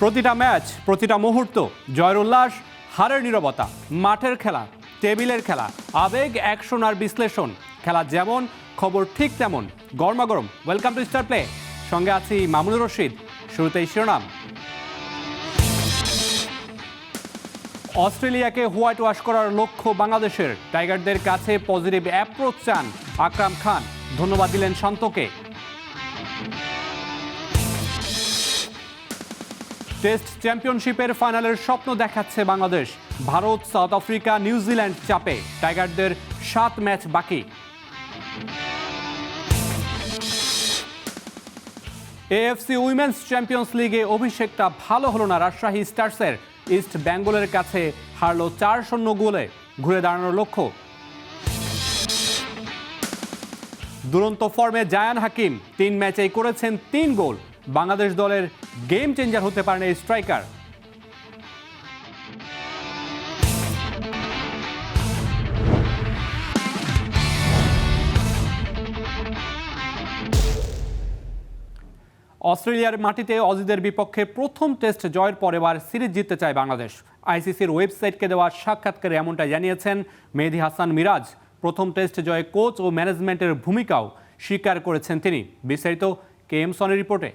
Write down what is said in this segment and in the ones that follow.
প্রতিটা ম্যাচ, প্রতিটা মুহূর্ত, জয়ের উল্লাস, হারের নীরবতা, মাঠের খেলা, টেবিলের খেলা, আবেগ, অ্যাকশন আর বিশ্লেষণ। খেলা যেমন, খবর ঠিক তেমন। গরমাগরম ওয়েলকাম টু স্টার প্লে, সঙ্গে আছি মামুনুর রশিদ। শুরুতেই শিরোনাম। অস্ট্রেলিয়াকে হোয়াইট ওয়াশ করার লক্ষ্য বাংলাদেশের। টাইগারদের কাছে পজিটিভ অ্যাপ্রোচ চান আকরাম খান, ধন্যবাদ দিলেন শান্তকে। টেস্ট চ্যাম্পিয়নশিপের ফাইনালের স্বপ্ন দেখাচ্ছে Bangladesh. Bharat, south Africa, New Zealand চাপে, টাইগারদের 7 ম্যাচ বাকি। এএফসি উইমেন্স চ্যাম্পিয়ন্স লিগে অভিষেকটা ভালো হলো না রাজশাহী স্টার্সের। ইস্ট বেঙ্গলের কাছে হারল 4-0 গোলে, ঘুরে দাঁড়ানোর লক্ষ্য। দুরন্ত ফর্মে জায়ান হাকিম 3 ম্যাচেই করেছেন 3 গোল। বাংলাদেশ দলের গেম চেঞ্জার হতে পারেন এই স্ট্রাইকার। অস্ট্রেলিয়ার মাটিতে অজিদের বিপক্ষে প্রথম টেস্ট জয়ের পর এবার সিরিজ জিততে চায় বাংলাদেশ। আইসিসির ওয়েবসাইটকে দেওয়া সাক্ষাৎকারে এমনটা জানিয়েছেন মেহেদী হাসান মিরাজ। প্রথম টেস্ট জয়ে কোচ ও ম্যানেজমেন্টের ভূমিকাও স্বীকার করেছেন তিনি। বিস্তারিত কেএম সনের রিপোর্টে।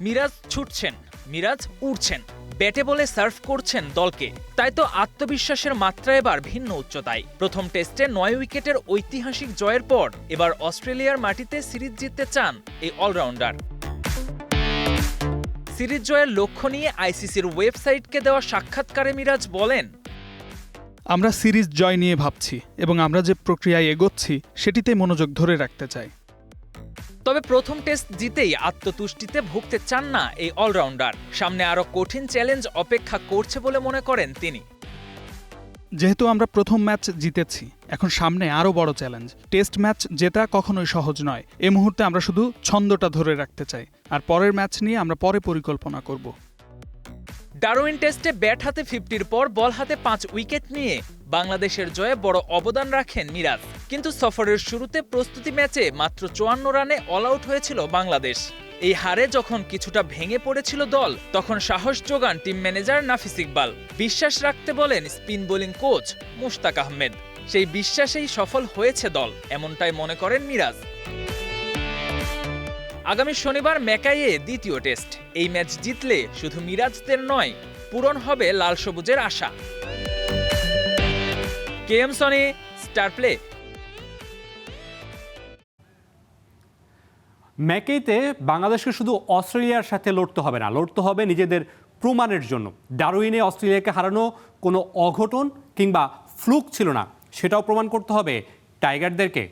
মিরাজ ছুটছেন, মিরাজ উড়ছেন, ব্যাটে বলে সার্ভ করছেন দলকে। তাই তো আত্মবিশ্বাসের মাত্রা এবার ভিন্ন উচ্চতায়। প্রথম টেস্টে 9 উইকেটের ঐতিহাসিক জয়ের পর এবার অস্ট্রেলিয়ার মাটিতে সিরিজ জিততে চান এই অলরাউন্ডার। সিরিজ জয়ের লক্ষ্য নিয়ে আইসিসির ওয়েবসাইটকে দেওয়া সাক্ষাৎকারে মিরাজ বলেন, আমরা সিরিজ জয় নিয়ে ভাবছি এবং আমরা যে প্রক্রিয়ায় এগোচ্ছি সেটিতে মনোযোগ ধরে রাখতে চাই। তবে প্রথম টেস্ট জিতেই আত্মতুষ্টিতে ভুগতে চান না এই অলরাউন্ডার। সামনে আরও কঠিন চ্যালেঞ্জ অপেক্ষা করছে বলে মনে করেন তিনি। যেহেতু আমরা প্রথম ম্যাচ জিতেছি, এখন সামনে আরও বড় চ্যালেঞ্জ। টেস্ট ম্যাচ জেতা কখনোই সহজ নয়। এই মুহূর্তে আমরা শুধু ছন্দটা ধরে রাখতে চাই, আর পরের ম্যাচ নিয়ে আমরা পরে পরিকল্পনা করব। ডারউইন টেস্টে ব্যাট হাতে 50-র পর বল হাতে 5 উইকেট নিয়ে বাংলাদেশের জয়ে বড় অবদান রাখেন মিরাজ। কিন্তু সফরের শুরুতে প্রস্তুতি ম্যাচে মাত্র 54 রানে অল আউট হয়েছিল বাংলাদেশ। এই হারে যখন কিছুটা ভেঙে পড়েছিল দল, তখন সাহস যোগান টিম ম্যানেজার নাফিস ইকবাল। বিশ্বাস রাখতে বলেন spin bowling coach Mushtaq Ahmed. সেই বিশ্বাসেই সফল হয়েছে দল, এমনটাই মনে করেন মিরাজ। আগামী শনিবার ম্যাকাইয়ে দ্বিতীয় টেস্ট। এই ম্যাচ জিতলে শুধু মিরাজদের নয়, পূরণ হবে লাল সবুজের আশা। KM Soni, Star Play. ম্যাকেইতে বাংলাদেশকে শুধু অস্ট্রেলিয়ার সাথে লড়তে হবে না, লড়তে হবে নিজেদের প্রমাণের জন্য। ডারউইনে অস্ট্রেলিয়াকে হারানো কোনো অঘটন কিংবা ফ্লুক ছিল না, সেটাও প্রমাণ করতে হবে টাইগারদেরকে।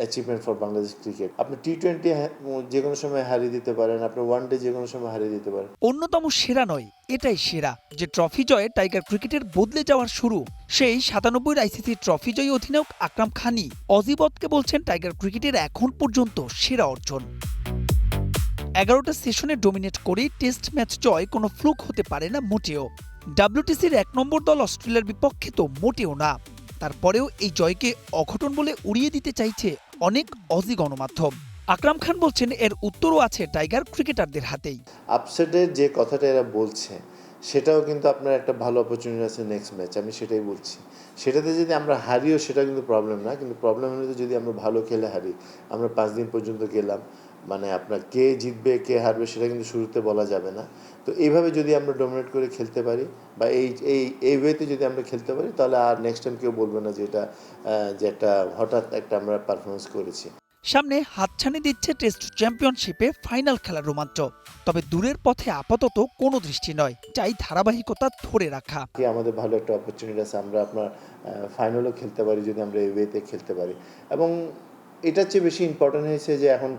Achievement for Bangladesh cricket. আপনি টি-20 যে কোনো সময় হারিয়ে দিতে পারেন, আপনি ওয়ানডে যে কোনো সময় হারিয়ে দিতে পারেন। অন্যতম সেরা নয়, এটাই সেরা যে ট্রফি জয়ে টাইগার ক্রিকেটের বদলে যাওয়ার শুরু। সেই 97 আইসিসি ট্রফি জয়ী অধিনায়ক আকরাম খানই অজিবতকে বলছেন টাইগার ক্রিকেটের এখন পর্যন্ত সেরা অর্জন। 11টা সেশনে ডোমিনেট করেই টেস্ট ম্যাচ জয় কোনো ফ্লুক হতে পারে না মোটেও। ডাব্লিউটিসির 1 নম্বর দল অস্ট্রেলিয়ার বিপক্ষে তো মোটেও না। তারপরেও এই জয়কে অঘটন বলে উড়িয়ে দিতে চাইছে অনেক অজি গণমাধ্যম। আকরাম খান বলছেন এর উত্তরও আছে টাইগার ক্রিকেটারদের হাতেই। আপসেটের যে কথাটা এরা বলছে সেটাও কিন্তু আপনার একটা ভালো অপরচুনিটি আছে নেক্সট ম্যাচ। আমি সেটাই বলছি, সেটাতে যদি আমরা হারিও সেটা কিন্তু প্রবলেম না, কিন্তু প্রবলেম হলে যদি আমরা ভালো খেলে হারি। আমরা 5 দিন পর্যন্ত গেলাম, মানে আপনার কে জিতবে কে হারবে সেটা কিন্তু শুরুতে বলা যাবে না। তো এইভাবে যদি আমরা ডমিনেট করে খেলতে পারি বা এই ওয়েতে যদি আমরা খেলতে পারি, তাহলে আর নেক্সট টাইম কেউ বলবে না যে এটা হঠাৎ একটা আমরা পারফরমেন্স করেছি। সামনে হাতছানি দিচ্ছে টেস্ট চ্যাম্পিয়নশিপে ফাইনাল খেলার রোমাঞ্চ। তবে দূরের পথে আপাতত কোনো দৃষ্টি নয়, চাই ধারাবাহিকতা ধরে রাখা। আমাদের ভালো একটা অপরচুনিটি আছে, আমরা আপনার ফাইনালও খেলতে পারি যদি আমরা এই ওয়েতে খেলতে পারি। এবং এটার চেয়ে বেশি ইম্পর্টেন্ট হয়েছে যে এখন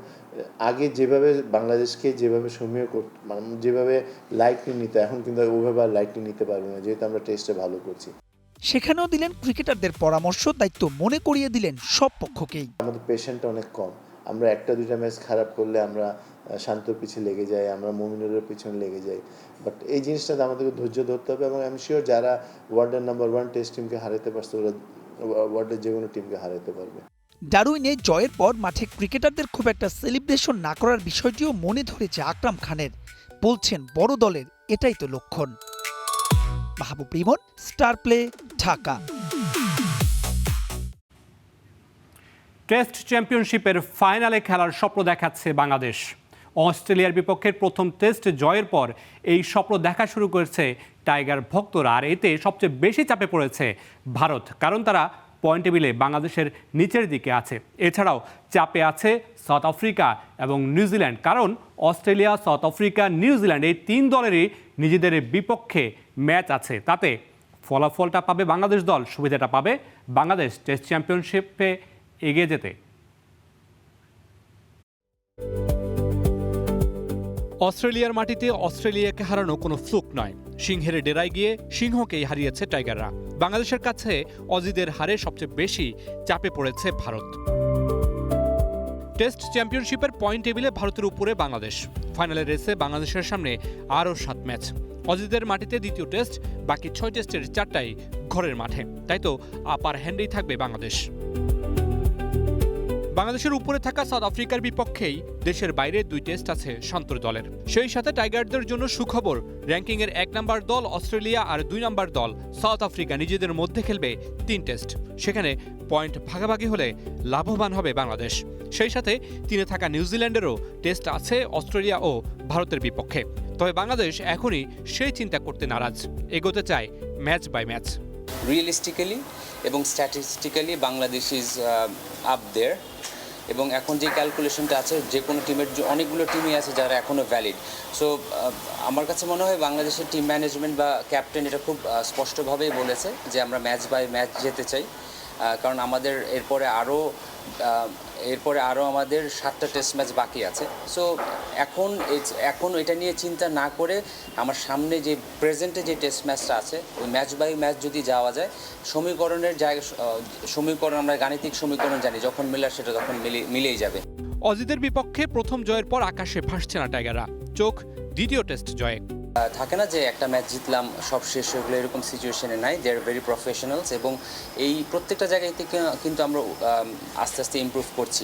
আগে যেভাবে বাংলাদেশকে যেভাবে সমীহ মানে যেভাবে লাইটলি নিতে, এখন কিন্তু ওইভাবে আর লাইটলি নিতে পারবে না, যেহেতু আমরা টেস্টে ভালো করছি। সেখানেও দিলেন ক্রিকেটারদের পরামর্শ, দায়িত্ব মনে করিয়ে দিলেন সব পক্ষকেই। আমাদের পেশেন্টটা অনেক কম। আমরা 1-2টা ম্যাচ খারাপ করলে আমরা শান্তর পিছিয়ে লেগে যাই, আমরা মুমিনুরের পিছনে লেগে যাই। বাট এই জিনিসটাতে আমাদেরকে ধৈর্য ধরতে হবে এবং আমি শিওর যারা ওয়ার্ল্ডের নাম্বার 1 টেস্ট টিমকে হারাতে পারছে, ওরা ওয়ার্ল্ডের যে কোনো টিমকে হারাতে পারবে। ডারউইনে জয়ের পর মাঠে ক্রিকেটারদের খুব একটা সেলিব্রেশন না করার বিষয়টিও মনে ধরেছে আকরাম খানের। বলছেন বড় দলের এটাই তো লক্ষণ। Mahbub Rimon, Star Play, Dhaka. Test চ্যাম্পিয়নশিপের ফাইনালে খেলার স্বপ্ন দেখাচ্ছে বাংলাদেশ। অস্ট্রেলিয়ার বিপক্ষে প্রথম টেস্ট জয়ের পর এই স্বপ্ন দেখা শুরু করেছে টাইগার ভক্তরা। আর এতে সবচেয়ে বেশি চাপে পড়েছে ভারত, কারণ তারা পয়েন্ট টেবিলে বাংলাদেশের নিচের দিকে আছে। এছাড়াও চাপে আছে সাউথ আফ্রিকা এবং নিউজিল্যান্ড, কারণ অস্ট্রেলিয়া, সাউথ আফ্রিকা, নিউজিল্যান্ড এই 3 দলেরই নিজেদের বিপক্ষে ম্যাচ আছে। তাতে ফলাফলটা পাবে বাংলাদেশ দল, সুবিধাটা পাবে বাংলাদেশ টেস্ট চ্যাম্পিয়নশিপে এগিয়ে যেতে। অস্ট্রেলিয়ার মাটিতে অস্ট্রেলিয়াকে হারানো কোনো ফ্লুক নয়। সিংহের ডেরায় গিয়ে সিংহকেই হারিয়েছে টাইগাররা। বাংলাদেশের কাছে অজিদের হারে সবচেয়ে বেশি চাপে পড়েছে ভারত। টেস্ট চ্যাম্পিয়নশিপের পয়েন্ট টেবিলে ভারতের উপরে বাংলাদেশ। ফাইনালের রেসে বাংলাদেশের সামনে আরও 7 ম্যাচ। অজিদের মাটিতে দ্বিতীয় টেস্ট, বাকি 6 টেস্টের 4টাই ঘরের মাঠে। তাই তো আপার হ্যান্ডেই থাকবে বাংলাদেশ। বাংলাদেশের উপরে থাকা সাউথ আফ্রিকার বিপক্ষেই দেশের বাইরে 2 টেস্ট আছে সন্তর দলের। সেই সাথে টাইগারদের জন্য সুখবর, র্যাঙ্কিংয়ের 1 নম্বর দল অস্ট্রেলিয়া আর 2 নম্বর দল সাউথ আফ্রিকা নিজেদের মধ্যে খেলবে 3 টেস্ট। সেখানে পয়েন্ট ভাগাভাগি হলে লাভবান হবে বাংলাদেশ। সেই সাথে 3-এ থাকা নিউজিল্যান্ডেরও টেস্ট আছে অস্ট্রেলিয়া ও ভারতের বিপক্ষে। তবে বাংলাদেশ এখনই সেই চিন্তা করতে নারাজ, এগোতে চায় ম্যাচ বাই ম্যাচ। রিয়েলিস্টিক্যালি এবং স্ট্যাটিস্টিক্যালি বাংলাদেশ ইজ আপ দেয়ার, এবং এখন যে ক্যালকুলেশনটা আছে যে কোনো টিমের অনেকগুলো টিমই আছে যারা এখনও ভ্যালিড। সো আমার কাছে মনে হয় বাংলাদেশের টিম ম্যানেজমেন্ট বা ক্যাপ্টেন এটা খুব স্পষ্টভাবেই বলেছে যে আমরা ম্যাচ বাই ম্যাচ যেতে চাই, কারণ আমাদের এরপরে আরও আমাদের 7টা টেস্ট ম্যাচ বাকি আছে। সো এখন এটা নিয়ে চিন্তা না করে আমার সামনে যে প্রেজেন্টে যে টেস্ট ম্যাচটা আছে ওই ম্যাচ বাই ম্যাচ যদি যাওয়া যায়, সমীকরণ আমরা গাণিতিক সমীকরণ জানি, যখন মিলার সেটা তখন মিলেই যাবে। অজিদের বিপক্ষে প্রথম জয়ের পর আকাশে ভাসছে না টাইগাররা, চোখ দ্বিতীয় টেস্ট জয়ে। থাকে না যে একটা ম্যাচ জিতলাম সব শেষ হয়ে গেলো, এরকম সিচুয়েশনে নাই। দে আর ভেরি প্রফেশনালস, এবং এই প্রত্যেকটা জায়গায় থেকে কিন্তু আমরা আস্তে আস্তে ইমপ্রুভ করছি।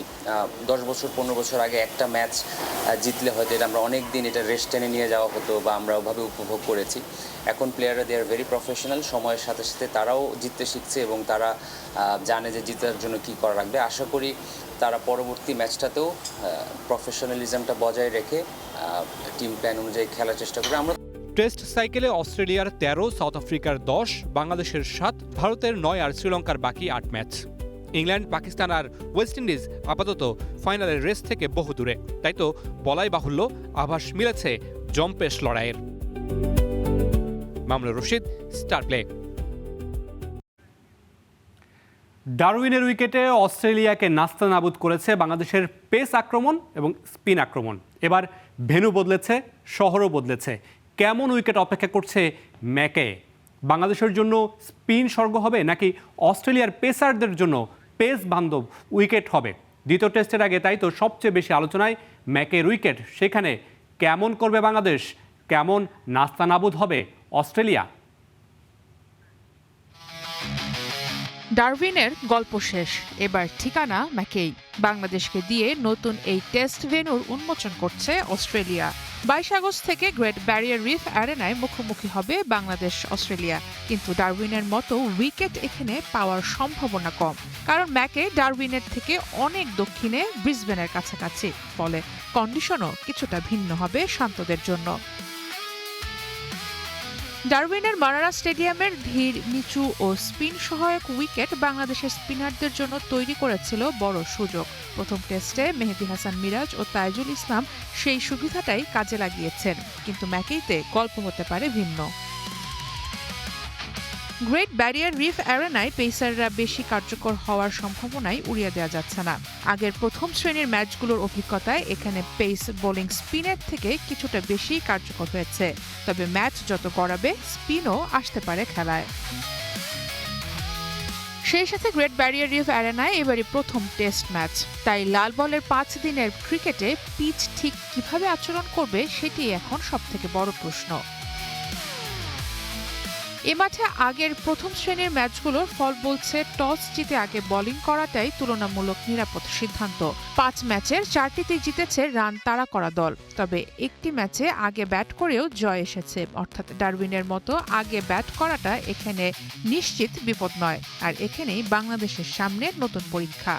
10 বছর 15 বছর আগে একটা ম্যাচ জিতলে হয়তো এটা আমরা অনেক দিন এটা রেস্ট টেনে নিয়ে যাওয়া হতো বা আমরা ওভাবে উপভোগ করেছি। এখন প্লেয়াররা দে আর ভেরি প্রফেশনাল, সময়ের সাথে সাথে তারাও জিততে শিখছে এবং তারা জানে যে জিতার জন্য কী করা লাগবে। আশা করি তারা পরবর্তী ম্যাচটাতেও প্রফেশনালিজমটা বজায় রেখে টিম প্ল্যান অনুযায়ী খেলার চেষ্টা করবে। আমরা টেস্ট সাইকেলে অস্ট্রেলিয়ার 13, সাউথ আফ্রিকার 10, বাংলাদেশের 7, ভারতের 9 আর শ্রীলঙ্কার বাকি 8 ম্যাচ। ইংল্যান্ড, পাকিস্তান আর ওয়েস্ট ইন্ডিজ আপাতত ফাইনালের রেস থেকে বহু দূরে। তাই তো বলাই বাহুল্য আভাস মিলেছে জম্পেশ লড়াইয়ের। Mamunur Rashid, Star Play. ডারউইনের উইকেটে অস্ট্রেলিয়াকে নাস্তানাবুদ করেছে বাংলাদেশের পেস আক্রমণ এবং স্পিন আক্রমণ। এবার ভেন্যু বদলেছে, শহরও বদলেছে। কেমন উইকেট অপেক্ষা করছে ম্যাকে? বাংলাদেশের জন্য স্পিন স্বর্গ হবে নাকি অস্ট্রেলিয়ার পেসারদের জন্য পেস বান্ধব উইকেট হবে? দ্বিতীয় টেস্টের আগে তাই তো সবচেয়ে বেশি আলোচনায় ম্যাকের উইকেট। সেখানে কেমন করবে বাংলাদেশ? কেমন নাস্তানাবুদ হবে অস্ট্রেলিয়া? ডারউইনের গল্প শেষ, এবার ঠিকানা ম্যাকেই। বাংলাদেশকে দিয়ে নতুন এই টেস্ট ভেন্যুর উন্মোচন করছে অস্ট্রেলিয়া। 22 আগস্ট থেকে গ্রেট ব্যারিয়ার রিফ অ্যারেনায় মুখোমুখি হবে বাংলাদেশ অস্ট্রেলিয়া। কিন্তু ডারউইনের মতো উইকেট এখানে পাওয়ার সম্ভাবনা কম, কারণ ম্যাকে ডারউইনের থেকে অনেক দক্ষিণে, ব্রিসবেনের কাছাকাছি। ফলে কন্ডিশনও কিছুটা ভিন্ন হবে শান্তদের জন্য। ডারউইনের মানারা স্টেডিয়ামের ধীর, নিচু ও স্পিন সহায়ক উইকেট বাংলাদেশের স্পিনারদের জন্য তৈরি করেছিল বড় সুযোগ। প্রথম টেস্টে মেহেদী হাসান মিরাজ ও তাইজুল ইসলাম সেই সুবিধাটাই কাজে লাগিয়েছেন, কিন্তু ম্যাকেইতে গল্প হতে পারে ভিন্ন। গ্রেট ব্যারিয়ার রিফ অ্যারেনায় পেসাররা বেশি কার্যকর হওয়ার সম্ভাবনাই উড়িয়ে দেওয়া যাচ্ছে না। আগের প্রথম শ্রেণীর ম্যাচগুলোর অভিজ্ঞতায় এখানে পেস বোলিং স্পিনের থেকে কিছুটা বেশি কার্যকর হয়েছে। তবে ম্যাচ যত গড়াবে, স্পিনও আসতে পারে খেলায়। সেই সাথে গ্রেট ব্যারিয়ার রিফ অ্যারেনায় এবারই প্রথম টেস্ট ম্যাচ। তাই লাল বলের 5 দিনের ক্রিকেটে পিচ ঠিক কিভাবে আচরণ করবে সেটি এখন সবথেকে বড় প্রশ্ন। এ মাঠে আগের প্রথম শ্রেণীর ম্যাচগুলোর ফল বলছে টস জিতে আগে বোলিং করাটাই তুলনামূলক নিরাপদ সিদ্ধান্ত। 5 ম্যাচের 4টিতেই জিতেছে রান তাড়া করা দল। তবে একটি ম্যাচে আগে ব্যাট করেও জয় এসেছে, অর্থাৎ ডারউইনের মতো আগে ব্যাট করাটা এখানে নিশ্চিত বিপদ নয়। আর এখানেই বাংলাদেশের সামনে নতুন পরীক্ষা।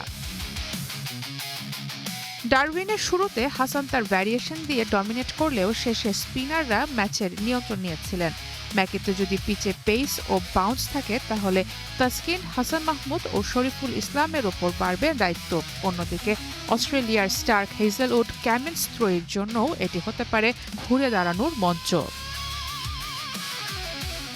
ডারউইনের শুরুতে হাসান তার ভ্যারিয়েশন দিয়ে ডমিনেট করলেও শেষে স্পিনাররা ম্যাচের নিয়ন্ত্রণ নিয়েছিলেন। ম্যাকেতে যদি পিচে পেস ও বাউন্স থাকে তাহলে তাসকিন, হাসান মাহমুদ ও শরীফুল ইসলামের ওপর বাড়বে দায়িত্ব। অন্যদিকে অস্ট্রেলিয়ার স্টার্ক, হেজেলউড, ক্যামেন্স থ্রোয়ের জন্যও এটি হতে পারে ঘুরে দাঁড়ানোর মঞ্চ।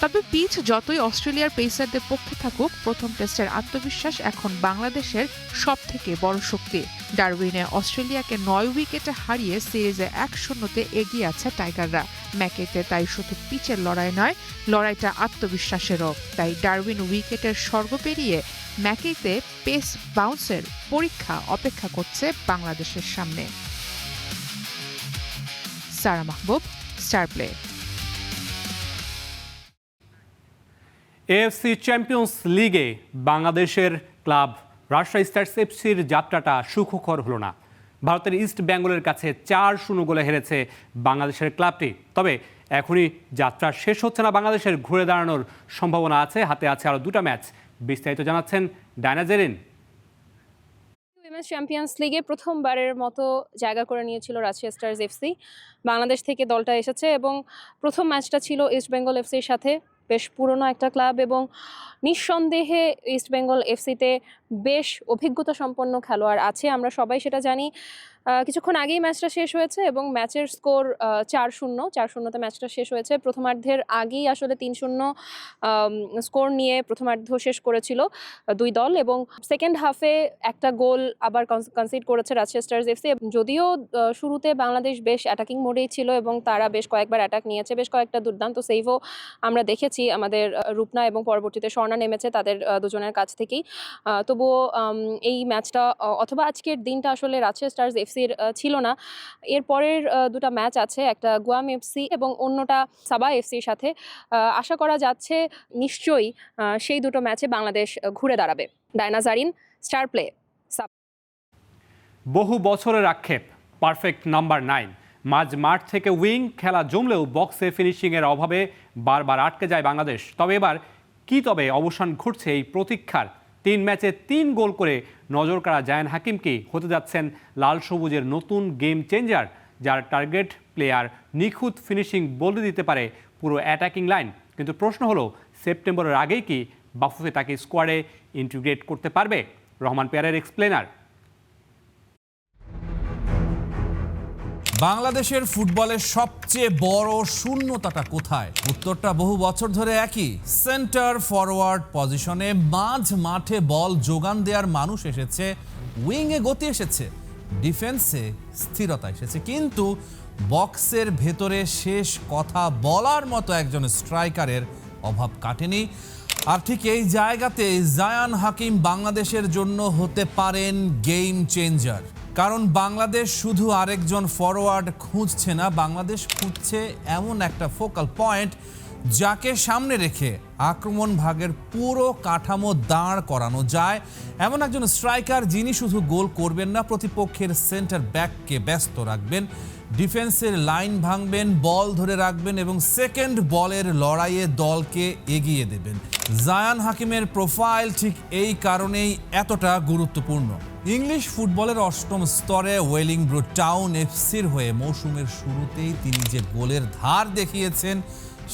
তবে পিচ যতই অস্ট্রেলিয়ার পেসারদের পক্ষে থাকুক, প্রথম টেস্টের আত্মবিশ্বাস এখন বাংলাদেশের সবথেকে বড় শক্তি। ডারউইনে অস্ট্রেলিয়াকে 9 উইকেটে হারিয়ে সিরিজে 1-0 এগিয়ে আছে টাইগাররা। ম্যাকেতে তাই শুধু পিচের লড়াই নয়, লড়াইটা আত্মবিশ্বাসেরও। তাই ডারউইন উইকেটের স্বর্গ পেরিয়ে ম্যাকেতে পেস বাউন্সের পরীক্ষা অপেক্ষা করছে বাংলাদেশের সামনে। সারা মাহবুব, স্টার প্লে। এএফসি চ্যাম্পিয়ন্স লিগে বাংলাদেশের ক্লাব রাজশাহী স্টার্স এফসির যাত্রাটা সুখকর হলো না। ভারতের ইস্ট বেঙ্গলের কাছে 4-0 গোলে হেরেছে বাংলাদেশের ক্লাবটি। তবে এখনই যাত্রা শেষ হচ্ছে না বাংলাদেশের, ঘুরে দাঁড়ানোর সম্ভাবনা আছে। হাতে আছে আরও 2টা ম্যাচ। বিস্তারিত জানাচ্ছেন ডায়না জেরিন। উইমেন্স চ্যাম্পিয়ন্স লিগে প্রথমবারের মতো জায়গা করে নিয়েছিল রাজশাহী স্টার্স এফসি। বাংলাদেশ থেকে দলটা এসেছে এবং প্রথম ম্যাচটা ছিল ইস্ট বেঙ্গল এফসির সাথে। বেশ পুরনো একটা ক্লাব এবং নিঃসন্দেহে ইস্ট বেঙ্গল এফসিতে বেশ অভিজ্ঞতা সম্পন্ন খেলোয়াড় আছে, আমরা সবাই সেটা জানি। কিছুক্ষণ আগেই ম্যাচটা শেষ হয়েছে এবং ম্যাচের স্কোর 4-0তে ম্যাচটা শেষ হয়েছে। প্রথমার্ধের আগেই আসলে 3-0 স্কোর নিয়ে প্রথমার্ধ শেষ করেছিল দুই দল এবং সেকেন্ড হাফে একটা গোল আবার কনসিড করেছে রাজশাহী স্টার্স এফসি। যদিও শুরুতে বাংলাদেশ বেশ অ্যাটাকিং মোডেই ছিল এবং তারা বেশ কয়েকবার অ্যাটাক নিয়েছে, বেশ কয়েকটা দুর্দান্ত সেভও আমরা দেখেছি। আমাদের রূপনা এবং পরবর্তীতে স্বর্ণা নেমেছে তাদের দুজনের কাছ থেকেই। তবুও এই ম্যাচটা অথবা আজকের দিনটা আসলে রাজশাহী স্টার্স এফসির ছিল না। এর পরের 2টা ম্যাচ আছে, একটা গুয়াম এফসি এবং অন্যটা সাবা এফসির সাথে। আশা করা যাচ্ছে নিশ্চয়ই সেই 2টো ম্যাচে বাংলাদেশ ঘুরে দাঁড়াবে। Diana Zarin, star play. বহু বছরের আক্ষেপ পারফেক্ট নাম্বার 9। মাঠ থেকে উইং খেলা জমলেও বক্সে ফিনিশিংয়ের অভাবে বারবার আটকে যায় বাংলাদেশ। তবে অবসান ঘটছে এই প্রতীক্ষার। 3 ম্যাচে 3 গোল করে নজর কাড়া জায়ান হাকিম কি হতে যাচ্ছেন লাল সবুজের নতুন গেম চেঞ্জার, যার টার্গেট প্লেয়ার নিখুঁত ফিনিশিং বদলে দিতে পারে পুরো অ্যাটাকিং লাইন। কিন্তু প্রশ্ন হলো, সেপ্টেম্বরের আগেই কি বাফুফে তাকে স্কোয়াডে ইন্টিগ্রেট করতে পারবে? রহমান পেয়ারের এক্সপ্লেনার। বাংলাদেশের ফুটবলের সবচেয়ে বড় শূন্যতাটা কোথায়? উত্তরটা বহু বছর ধরে একই। সেন্টার ফরওয়ার্ড পজিশনে মাঠে বল যোগান দেওয়ার মানুষ এসেছে, উইংয়ে গতি এসেছে, ডিফেন্সে স্থিরতা এসেছে, কিন্তু বক্সের ভেতরে শেষ কথা বলার মতো একজন স্ট্রাইকারের অভাব কাটেনি। আর ঠিক এই জায়গাতে জায়ান হাকিম বাংলাদেশের জন্য হতে পারেন গেম চেঞ্জার। কারণ বাংলাদেশ শুধু আরেকজন ফরওয়ার্ড খুঁজছে না, বাংলাদেশ খুঁজছে এমন একটা ফোকাল পয়েন্ট যাকে সামনে রেখে আক্রমণ ভাগের পুরো কাঠামো দাঁড় করানো যায়। এমন একজন স্ট্রাইকার যিনি শুধু গোল করবেন না, প্রতিপক্ষের সেন্টার ব্যাককে ব্যস্ত রাখবেন, ডিফেন্সের লাইন ভাঙবেন, বল ধরে রাখবেন এবং সেকেন্ড বলের লড়াইয়ে দলকে এগিয়ে দেবেন। জায়ান হাকিমের প্রোফাইল ঠিক এই কারণেই এতটা গুরুত্বপূর্ণ। ইংলিশ ফুটবলের 8ম স্তরে ওয়েলিংব্রু টাউন এফসির হয়ে মৌসুমের শুরুতেই তিনি যে গোলের ধার দেখিয়েছেন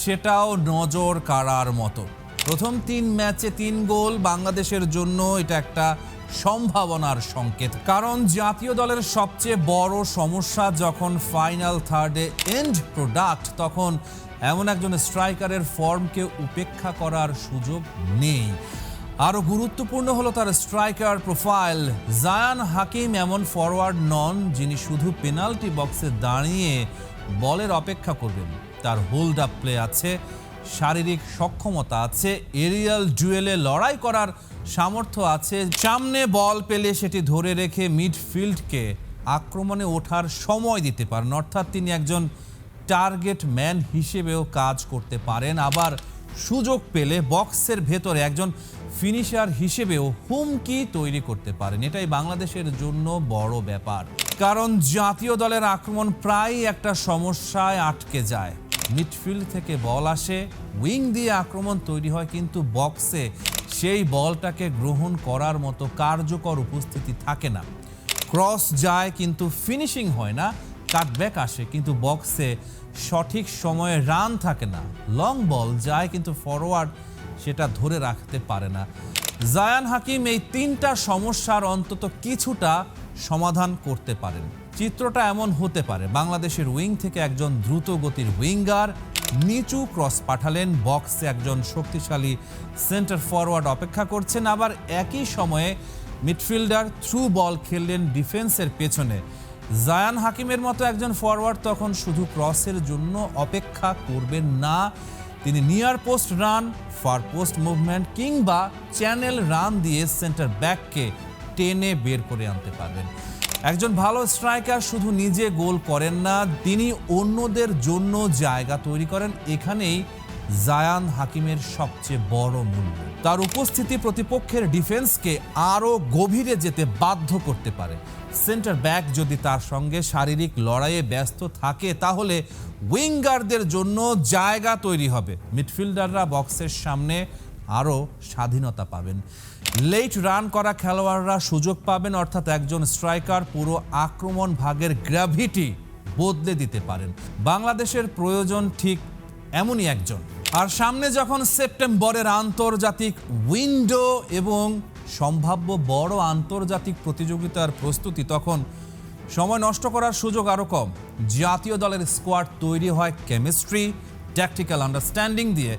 সেটাও নজর কাড়ার মতো। প্রথম 3 ম্যাচে 3 গোল বাংলাদেশের জন্য এটা একটা সম্ভাবনার সংকেত। কারণ জাতীয় দলের সবচেয়ে বড় সমস্যা যখন ফাইনাল থার্ডে এন্ড প্রোডাক্ট, তখন এমন একজন স্ট্রাইকারের ফর্মকে উপেক্ষা করার সুযোগ নেই। আরও গুরুত্বপূর্ণ হলো তার স্ট্রাইকার প্রোফাইল। জায়ান হাকিম এমন ফরওয়ার্ড নন যিনি শুধু পেনাল্টি বক্সে দাঁড়িয়ে বলের অপেক্ষা করবেন। তার হোল্ড আপ প্লে আছে, শারীরিক সক্ষমতা আছে, এরিয়াল ডুয়েলে লড়াই করার সামর্থ্য আছে, সামনে বল পেলে সেটি ধরে রেখে মিডফিল্ডকে আক্রমণে ওঠার সময় দিতে পারেন। অর্থাৎ তিনি একজন টার্গেট ম্যান হিসেবেও কাজ করতে পারেন। আবার সুযোগ পেলে বক্সের ভেতরে একজন ফিনিশার হিসেবেও হুমকি তৈরি করতে পারেন। এটাই বাংলাদেশের জন্য বড় ব্যাপার, কারণ জাতীয় দলের আক্রমণ প্রায় একটা সমস্যায় আটকে যায়। মিডফিল্ড থেকে বল আসে, উইং দিয়ে আক্রমণ তৈরি হয়, কিন্তু বক্সে সেই বলটাকে গ্রহণ করার মতো কার্যকর উপস্থিতি থাকে না। ক্রস যায় কিন্তু ফিনিশিং হয় না, কাটব্যাক আসে কিন্তু বক্সে সঠিক সময়ে রান থাকে না। লং বল যায় কিন্তু ফরওয়ার্ড সেটা ধরে রাখতে পারে না। জায়ান হাকিম এই তিনটা সমস্যার অন্তত কিছুটা সমাধান করতে পারেন। চিত্রটা এমন হতে পারে, বাংলাদেশের উইং থেকে একজন দ্রুত গতির উইঙ্গার নিচু ক্রস পাঠালেন, বক্সে একজন শক্তিশালী সেন্টার ফরওয়ার্ড অপেক্ষা করছেন, আবার একই সময়ে মিডফিল্ডার থ্রু বল খেললেন ডিফেন্সের পেছনে। জায়ান হাকিমের মতো একজন ফরওয়ার্ড তখন শুধু ক্রসের জন্য অপেক্ষা করবেন না, তিনি near post run, far post movement কিংবা চ্যানেল রান দিয়ে সেন্টার ব্যাককে টেনে বের করে আনতে পারবেন। একজন ভালো স্ট্রাইকার শুধু নিজে গোল করেন না, তিনি অন্যদের জন্য জায়গা তৈরি করেন। এখানেই জায়ান হাকিমের সবচেয়ে বড় মূল্য। তার উপস্থিতি প্রতিপক্ষের ডিফেন্সকে আরও গভীরে যেতে বাধ্য করতে পারে। সেন্টার ব্যাক যদি তার সঙ্গে শারীরিক লড়াইয়ে ব্যস্ত থাকে, তাহলে উইঙ্গারদের জন্য জায়গা তৈরি হবে। মিডফিল্ডাররা বক্সের সামনে আরও স্বাধীনতা পাবেন। লেট রান করা খেলোয়াড়রা সুযোগ পাবেন, অর্থাৎ একজন স্ট্রাইকার পুরো আক্রমণ ভাগের গ্র্যাভিটি বদলে দিতে পারেন। বাংলাদেশের প্রয়োজন ঠিক এমনই একজন। আর সামনে যখন সেপ্টেম্বরের আন্তর্জাতিক উইন্ডো এবং সম্ভাব্য বড় আন্তর্জাতিক প্রতিযোগিতার প্রস্তুতি, তখন সময় নষ্ট করার সুযোগ আরও কম। জাতীয় দলের স্কোয়াড তৈরি হয় কেমিস্ট্রি, ট্যাকটিক্যাল আন্ডারস্ট্যান্ডিং দিয়ে।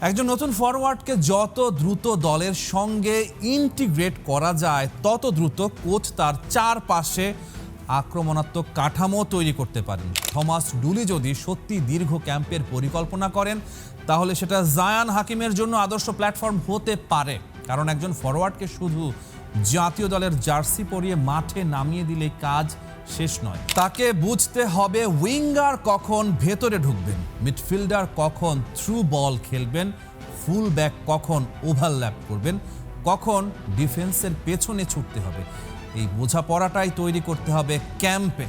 একজন নতুন ফরওয়ার্ডকে যত দ্রুত দলের সঙ্গে ইন্টিগ্রেট করা যায়, তত দ্রুত কোচ তার চারপাশে আক্রমণাত্মক কাঠামো তৈরি করতে পারেন। থমাস ডুলি যদি সত্যি দীর্ঘ ক্যাম্পের পরিকল্পনা করেন, তাহলে সেটা জায়ান হাকিমের জন্য আদর্শ প্ল্যাটফর্ম হতে পারে। কারণ একজন ফরওয়ার্ডকে শুধু জাতীয় দলের জার্সি পরিয়ে মাঠে নামিয়ে দিলে কাজ শেষ নয়। তাকে বুঝতে হবে উইঙ্গার কখন ভেতরে ঢুকবেন, মিডফিল্ডার কখন থ্রু বল খেলবেন, ফুল ব্যাক কখন ওভারল্যাপ করবেন, কখন ডিফেন্সের পেছনে ছুটতে হবে। এই বোঝাপড়াটাই তৈরি করতে হবে ক্যাম্পে।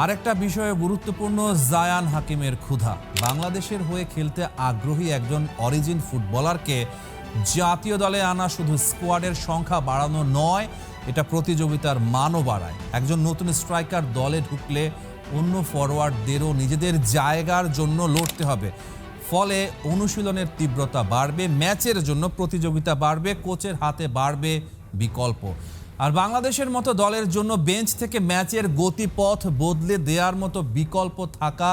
আরেকটা বিষয়ে গুরুত্বপূর্ণ, জায়ান হাকিমের ক্ষুধা। বাংলাদেশের হয়ে খেলতে আগ্রহী একজন অরিজিন ফুটবলারকে জাতীয় দলে আনা শুধু স্কোয়াডের সংখ্যা বাড়ানো নয়, এটা প্রতিযোগিতার মানও বাড়ায়। একজন নতুন স্ট্রাইকার দলে ঢুকলে অন্য ফরওয়ার্ডদেরও নিজেদের জায়গার জন্য লড়তে হবে। ফলে অনুশীলনের তীব্রতা বাড়বে, ম্যাচের জন্য প্রতিযোগিতা বাড়বে, কোচের হাতে বাড়বে বিকল্প। আর বাংলাদেশের মতো দলের জন্য বেঞ্চ থেকে ম্যাচের গতিপথ বদলে দেওয়ার মতো বিকল্প থাকা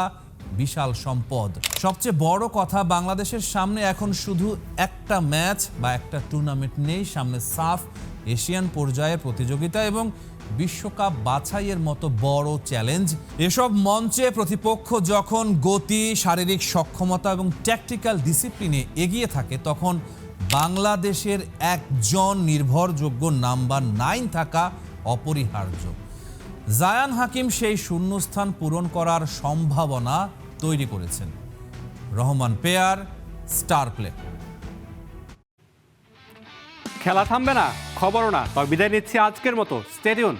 বিশাল সম্পদ। সবচেয়ে বড় কথা, বাংলাদেশের সামনে এখন শুধু একটা ম্যাচ বা একটা টুর্নামেন্ট নেই, সামনে সাফ এশিয়ান পর্যায়ের প্রতিযোগিতা এবং বিশ্বকাপ বাছাইয়ের মতো বড় চ্যালেঞ্জ। এসব মঞ্চে প্রতিপক্ষ যখন গতি, শারীরিক সক্ষমতা এবং ট্যাকটিক্যাল ডিসিপ্লিনে এগিয়ে থাকে, তখন বাংলাদেশের একজন নির্ভরযোগ্য নাম্বার 9 থাকা অপরিহার্য। জায়ান হাকিম সেই শূন্যস্থান পূরণ করার সম্ভাবনা তৈরি করেছেন। Rahman pair, star play. খেলা থামবে না, খবরও না, তবে বিদায় নিচ্ছি আজকের মতো। Stay tune.